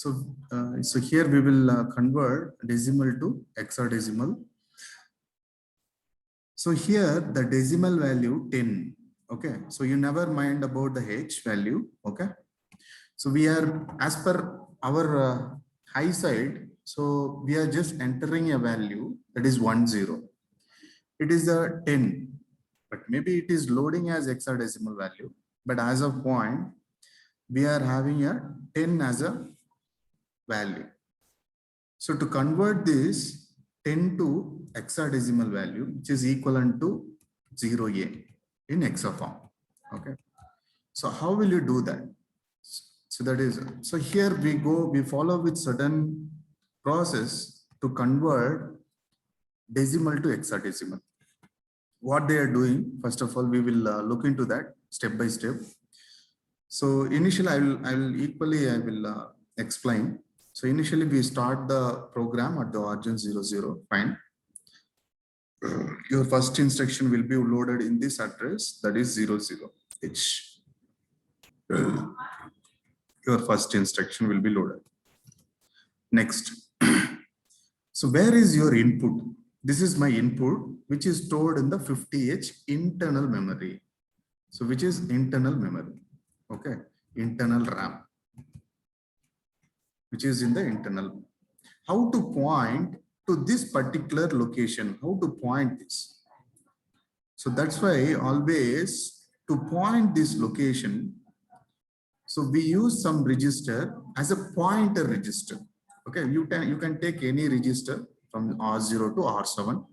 So here we will convert decimal to hexadecimal. So here the decimal value 10. Okay, so you never mind about the H value. Okay, so we are as per our high side. So we are just entering a value that is 10. It is a 10, but maybe it is loading as hexadecimal value. But as of point, we are having a 10 as a value. So to convert this 10 to hexadecimal value, which is equivalent to 0A in hexa form. Okay. So how will you do that? So that is, so here we follow with certain process to convert decimal to hexadecimal. What they are doing, first of all, we will look into that step by step. So initially I will explain. So initially we start the program at the origin 00, fine. Your first instruction will be loaded in this address, that is 00H. Your first instruction will be loaded. Next. So where is your input? This is my input, which is stored in the 50H internal memory. So which is internal memory, okay? Internal RAM, which is in the internal. How to point to this particular location? How to point this? So that's why always to point this location, so we use some register as a pointer register. Okay, you can take any register from R0 to R7.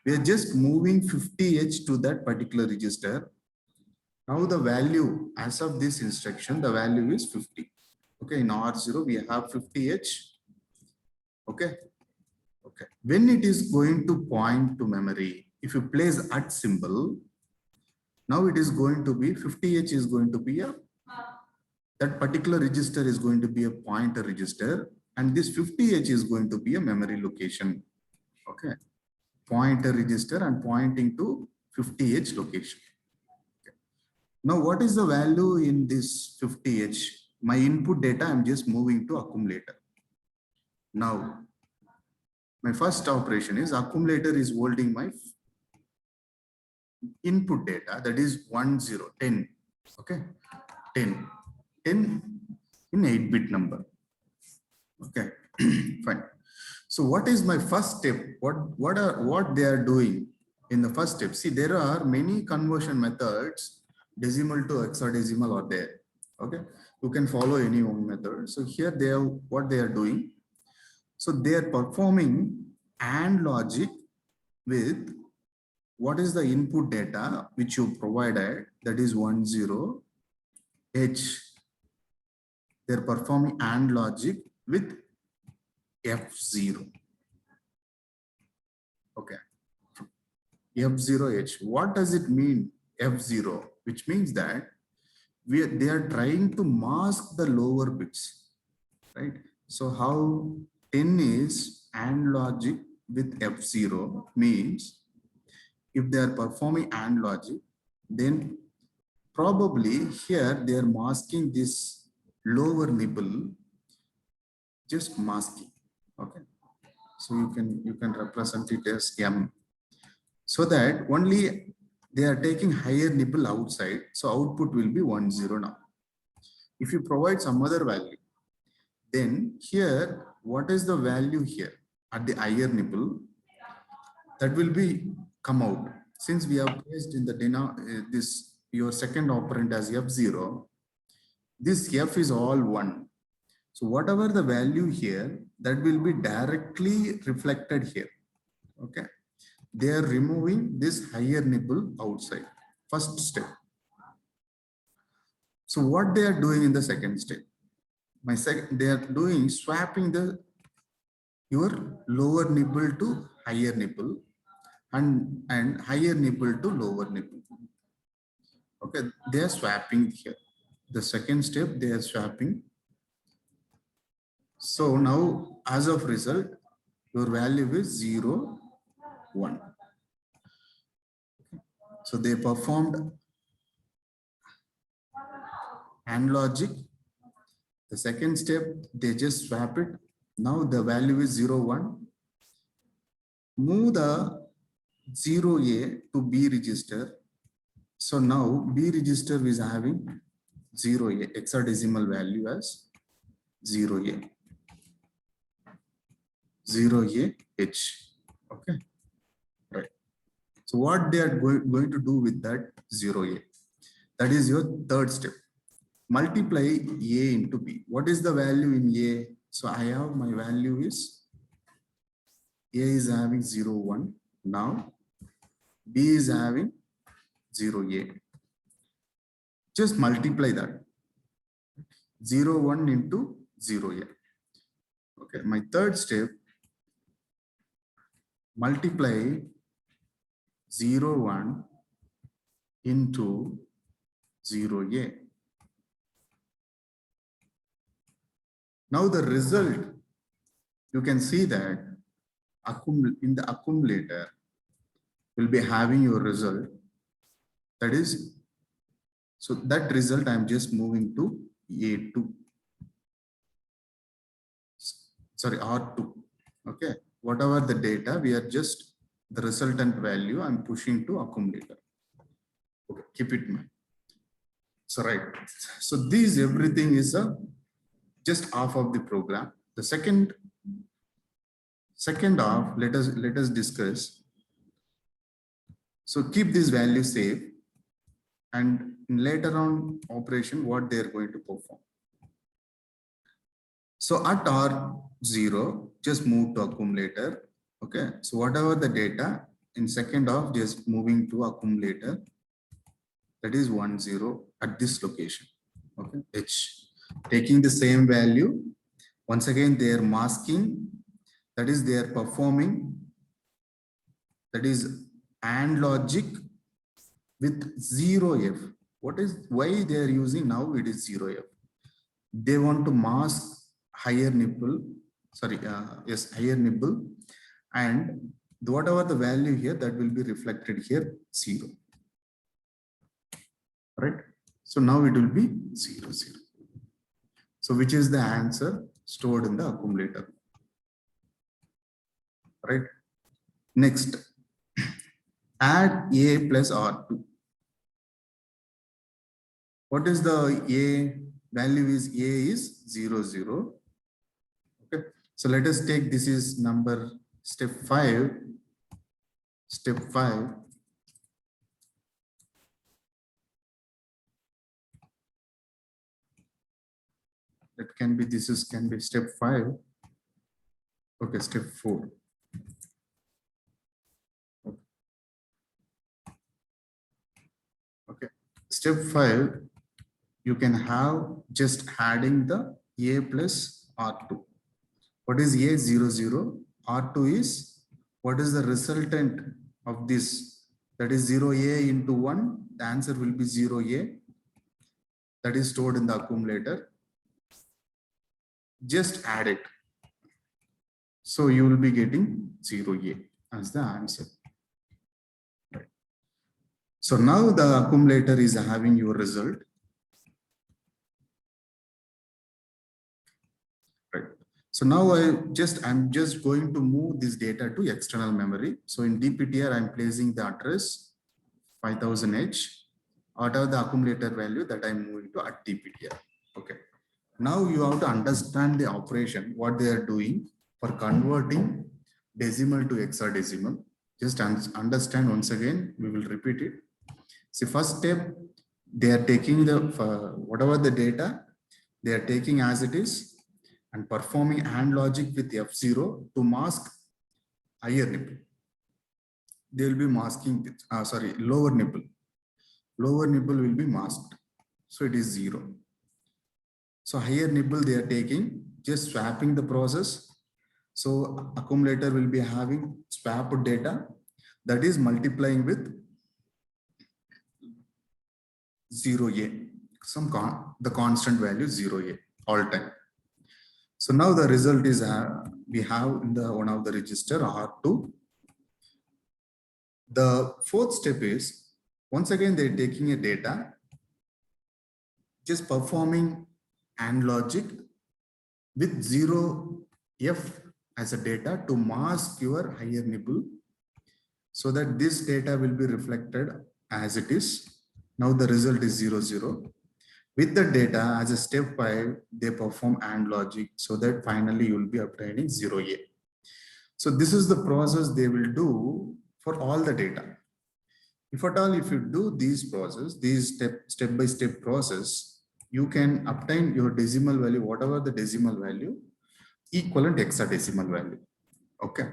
We are just moving 50H to that particular register. Now the value as of this instruction, the value is 50. Okay, in R0 we have 50H. Okay. Okay. When it is going to point to memory, if you place at symbol, now it is going to be 50H is going to be that particular register is going to be a pointer register, and this 50H is going to be a memory location. Okay. Pointer register and pointing to 50H location. Okay. Now what is the value in this 50H? My input data, I'm just moving to accumulator. Now, my first operation is accumulator is holding my input data, that is 10. Okay, 10 in 8-bit number. Okay, fine. So what is my first step? What they are doing in the first step? See, there are many conversion methods, decimal to hexadecimal are there. Okay, you can follow any one method. So here they are, what they are doing. So they are performing AND logic with what is the input data which you provided, that is 10H. They're performing AND logic with F0. Okay. F0H. What does it mean, F0? Which means that they are trying to mask the lower bits, right? So how 10 is AND logic with F0 means if they are performing AND logic, then probably here they are masking this lower nibble, just masking. Okay, so you can represent it as M, so that only they are taking higher nibble outside, so output will be 10 now. If you provide some other value, then here what is the value here at the higher nibble, that will be come out. Since we have placed in the this your second operand as F0, this F is all 1. So whatever the value here, that will be directly reflected here. Okay, they are removing this higher nibble outside. First step. So what they are doing in the second step? They are doing swapping your lower nibble to higher nibble, and higher nibble to lower nibble. Okay, they are swapping here. The second step, they are swapping. So now as of result, your value is 0, 1. So they performed AND logic The second step, they just swap it. Now the value is 0, 1. Move the 0A to B register. So now B register is having 0A, hexadecimal value as 0A. 0AH. Okay. Right. So what they are going to do with that 0A? That is your third step. Multiply A into B. What is the value in A? So I have my value is A is having 0, 1. Now B is having 0A. Just multiply that. 0, 1 into 0A. Okay. My third step, multiply 0, 1 into 0A. Now the result, you can see that in the accumulator will be having your result. That is, so that result I'm just moving to A2. Sorry, R2. Okay. Whatever the data, we are just the resultant value I'm pushing to accumulator. Okay, keep it in mind. So right. So these everything is just half of the program. The second half, let us discuss. So keep this value safe, and later on operation what they are going to perform. So at R0, just move to accumulator. Okay. So whatever the data in second half, just moving to accumulator. That is 1, 0 at this location. Okay. H. Taking the same value. Once again, they are masking. That is, they are performing. That is AND logic with 0F. Why they are using now? It is 0F. They want to mask higher nibble. Sorry, yes, higher nibble, and whatever the value here, that will be reflected here 0. Right. So now it will be 0, 0. So which is the answer stored in the accumulator. Right. Next, add A plus R2. What is the A value? Is A is 0, 0. Okay. So let us take, this is number step 5. Step 5. That can be, can be step 5. Okay, step 4. Okay, step 5, you can have just adding the A plus R2. What is A? 0, 0. R2 is, what is the resultant of this? That is 0A into 1. The answer will be 0A. That is stored in the accumulator. Just add it. So you will be getting 0A as the answer. Right. So now the accumulator is having your result. Right. So now I'm just going to move this data to external memory. So in DPTR, I'm placing the address 5000H out of the accumulator value that I'm moving to at DPTR. Okay. Now you have to understand the operation, what they are doing for converting decimal to hexadecimal. Just understand once again, we will repeat it. See, first step, they are taking the, whatever the data, they are taking as it is and performing AND logic with F0 to mask higher nibble. They will be masking, lower nibble. Lower nibble will be masked. So it is 0. So higher nibble they are taking, just swapping the process. So accumulator will be having swapped data, that is multiplying with 0A, the constant value 0A all time. So now the result is we have in the one of the register R2. The fourth step is, once again they're taking a data, just performing AND logic with 0F as a data to mask your higher nibble, so that this data will be reflected as it is. Now the result is 0, 0. With the data as a step 5, they perform AND logic, so that finally you will be obtaining 0A. So this is the process they will do for all the data. If at all, if you do these process, these step by step process, you can obtain your decimal value, whatever the decimal value, equivalent hexadecimal value. Okay.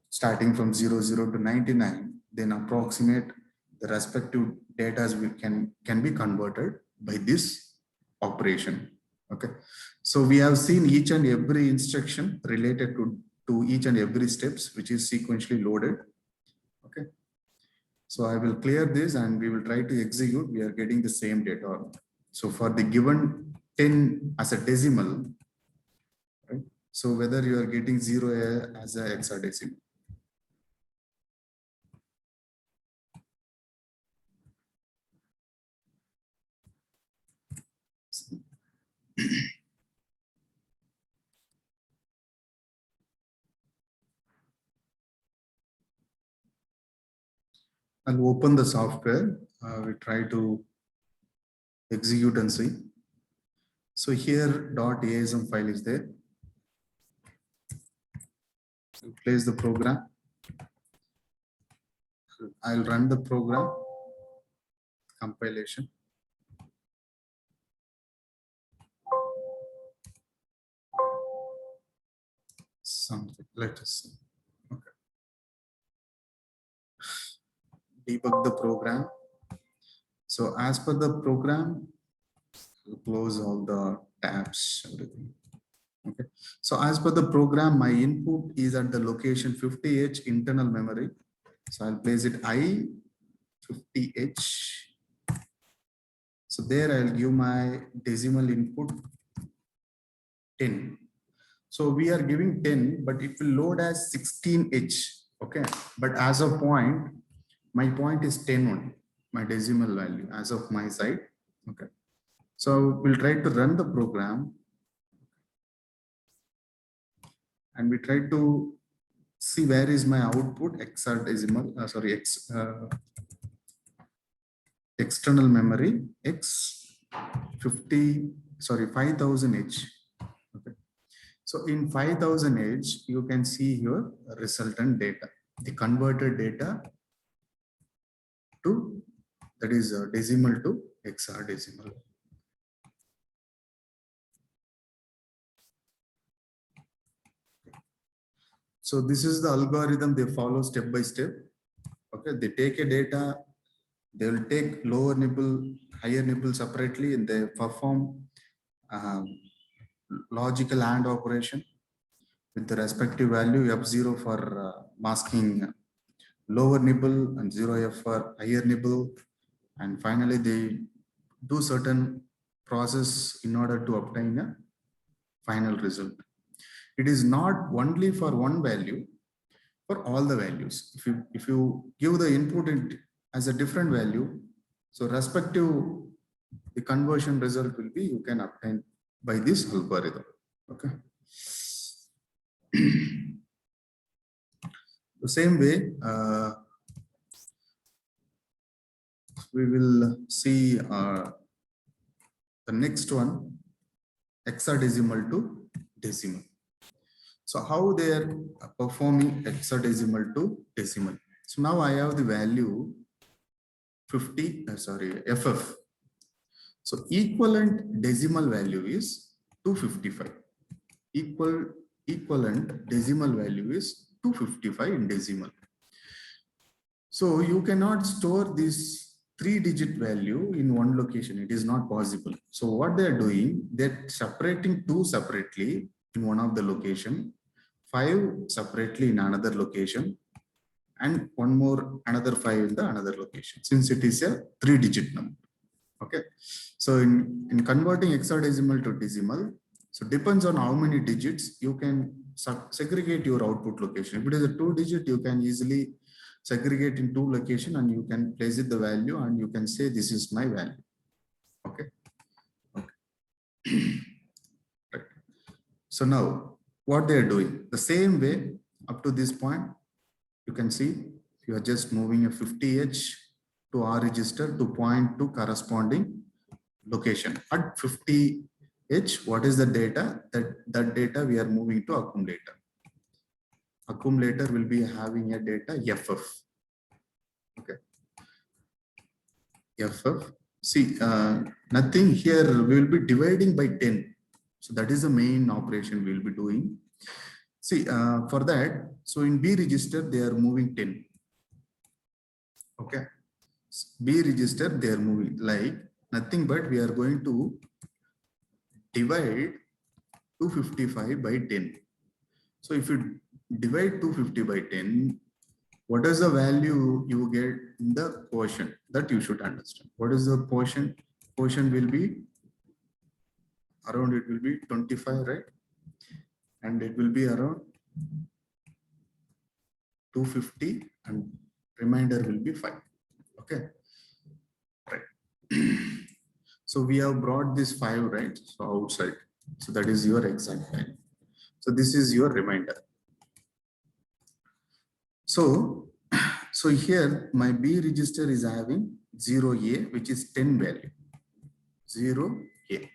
Starting from 00 to 99, then approximate the respective data can be converted by this operation. Okay. So we have seen each and every instruction related to each and every steps, which is sequentially loaded. Okay. So I will clear this and we will try to execute. We are getting the same data. So for the given 10 as a decimal, right? So whether you are getting 0 as a hexadecimal. I'll open the software. We try to execute and see. So here .asm file is there. So place the program. I'll run the program compilation. Something. Let us see. Okay. Debug the program. So as per the program, we'll close all the tabs, everything. Okay. So as per the program, my input is at the location 50H internal memory. So I'll place it I 50H. So there I'll give my decimal input 10. So we are giving 10, but it will load as 16H. Okay. But as a point, my point is 10 only, my decimal value as of my side. Okay. So we'll try to run the program. And we try to see where is my output hexadecimal, external memory X50, 5000H. Okay. So in 5000H, you can see here resultant data, the converted data to, that is decimal to hexadecimal. So this is the algorithm they follow step by step. Okay, they take a data, they will take lower nibble, higher nibble separately, and they perform logical AND operation with the respective value F0 for masking lower nibble and 0F for higher nibble. And finally, they do certain process in order to obtain a final result. It is not only for one value, for all the values. If you give the input as a different value, so respective the conversion result will be you can obtain by this algorithm. Okay. The same way, we will see the next one, hexadecimal to decimal. So how they are performing hexadecimal to decimal. So now I have the value 50, FF. So equivalent decimal value is 255. Equivalent decimal value is 255 in decimal. So you cannot store this 3-digit value in one location. It is not possible. So what they are doing, they're separating 2 separately in one of the location, 5 separately in another location, and one more another 5 in the another location, since it is a 3-digit number. Okay. So in converting hexadecimal to decimal, so depends on how many digits you can segregate your output location. If it is a 2-digit, you can easily segregate in 2 locations and you can place it the value and you can say this is my value. Okay. Okay. So now what they are doing, the same way up to this point, you can see you are just moving a 50H to R register to point to corresponding location. At 50H, what is the data? That data we are moving to accumulator. Accumulator will be having a data FF. Okay. FF. See, nothing here. We will be dividing by 10. So that is the main operation we will be doing. See, for that, so in B register, they are moving 10. Okay. B register, they are moving like nothing but we are going to divide 255 by 10. So if you divide 250 by 10, what is the value you get in the quotient? That you should understand. What is the quotient? Quotient will be around, it will be 25, right? And it will be around 250 and remainder will be 5. Okay. Right. So we have brought this 5, right? So outside. So that is your exact value. So this is your remainder. So here my B register is having 0A, which is 10 value. 0A.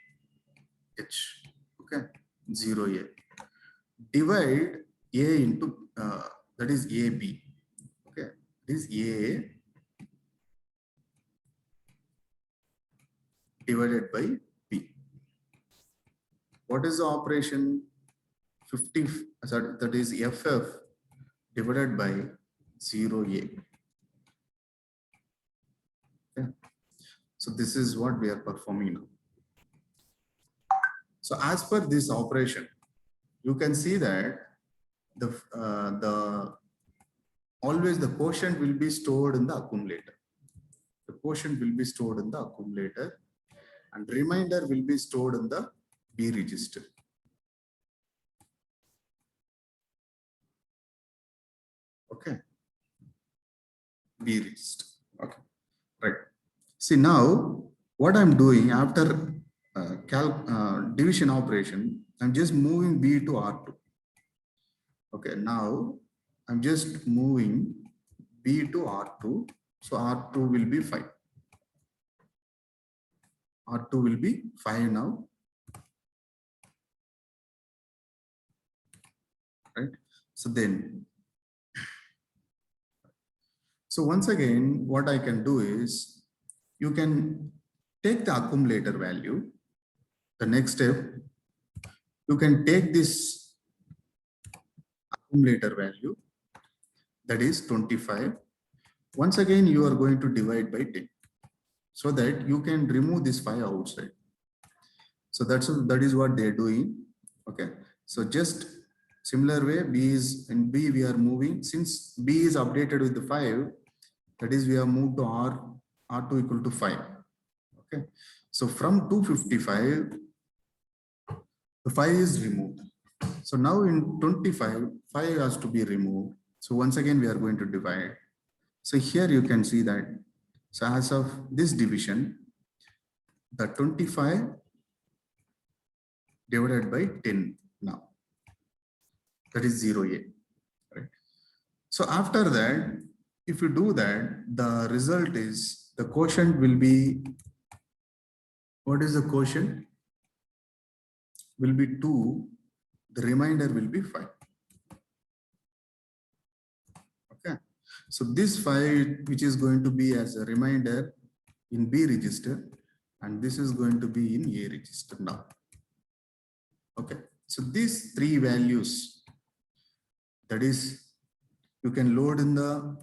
H. Okay. 0A. Divide A into that is AB. Okay. This A divided by B. What is the operation? 50, sorry, that is FF divided by 0A. Okay. So this is what we are performing now. So as per this operation, you can see that always the quotient will be stored in the accumulator. The quotient will be stored in the accumulator and remainder will be stored in the B register. Okay. B register. Okay. Right. See now what I'm doing after division operation, I'm just moving B to R2. Okay. Now I'm just moving B to R2. So R2 will be 5. R2 will be 5 now. Right. So then, so once again, what I can do is you can take the accumulator value. The next step, you can take this accumulator value, that is 25. Once again, you are going to divide by 10 so that you can remove this 5 outside. So that is what they are doing. Okay. So just similar way, B is in B we are moving, since B is updated with the 5, that is we have moved to R2 equal to 5. Okay. So from 255, the 5 is removed. So now in 25, 5 has to be removed. So once again, we are going to divide. So here you can see that. So as of this division, the 25 divided by 10 now. That is 0A. Right? So after that, if you do that, the result is the quotient will be, what is the quotient? Will be 2, the remainder will be 5. Okay. So this 5, which is going to be as a remainder in B register, and this is going to be in A register now. Okay. So these 3 values, that is, you can load in the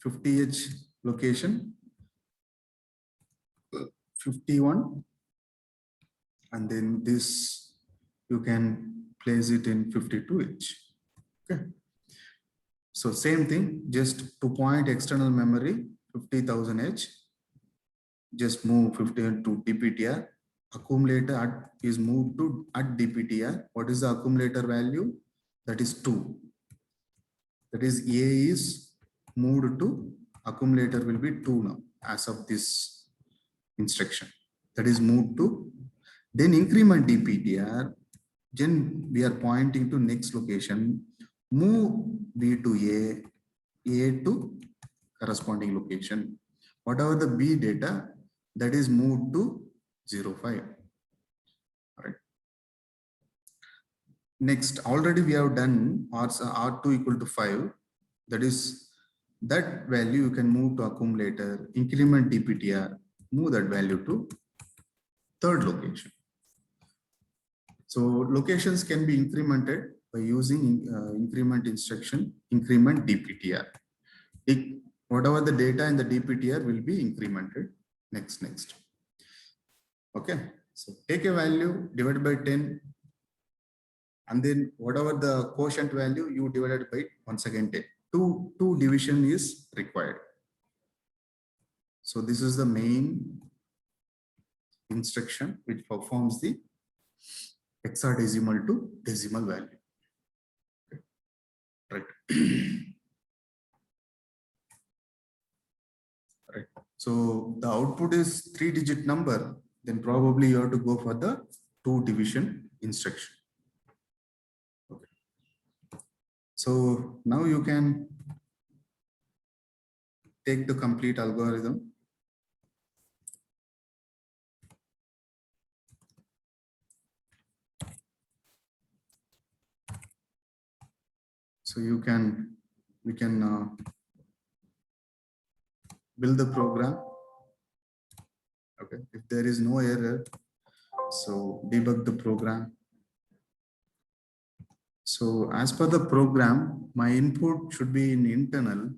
50H location, 51, and then this you can place it in 52H. Okay. So same thing, just to point external memory 50,000H, just move 50 to DPTR. Accumulator is moved to at DPTR. What is the accumulator value? That is 2. That is A is moved to accumulator will be 2 now as of this instruction. That is moved to, then increment DPTR. then we are pointing to next location, move B to A to corresponding location. Whatever the B data, that is moved to 05. All right. Next, already we have done R2 equal to 5. That is, that value you can move to accumulator, increment DPTR, move that value to third location. So locations can be incremented by using increment instruction, increment DPTR. Whatever the data in the DPTR will be incremented. Next. Okay, so take a value, divide by 10, and then whatever the quotient value, you divided by once again 10. Two division is required. So this is the main instruction which performs the hexadecimal to decimal value. Okay. Right. Right. So the output is 3-digit number, then probably you have to go for the 2 division instruction. Okay. So now you can take the complete algorithm. So we can build the program. Okay, if there is no error, so debug the program. So as per the program, my input should be in internal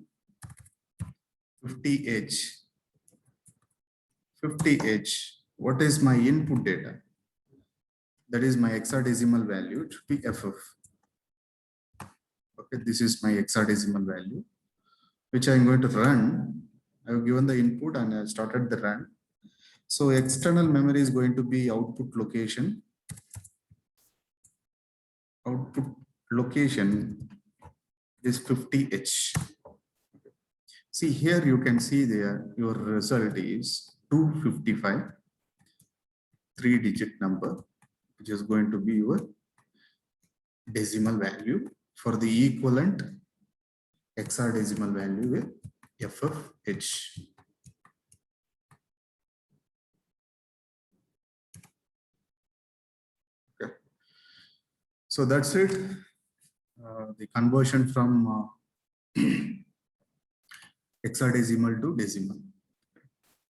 50H. 50H. What is my input data? That is my hexadecimal value. It should be FF. Okay, this is my hexadecimal value, which I'm going to run. I have given the input and I started the run. So external memory is going to be output location. Output location is 50H. See here, you can see there your result is 255, 3-digit number, which is going to be your decimal value for the equivalent hexadecimal value with FFH. Okay. So that's it. The conversion from hexadecimal to decimal.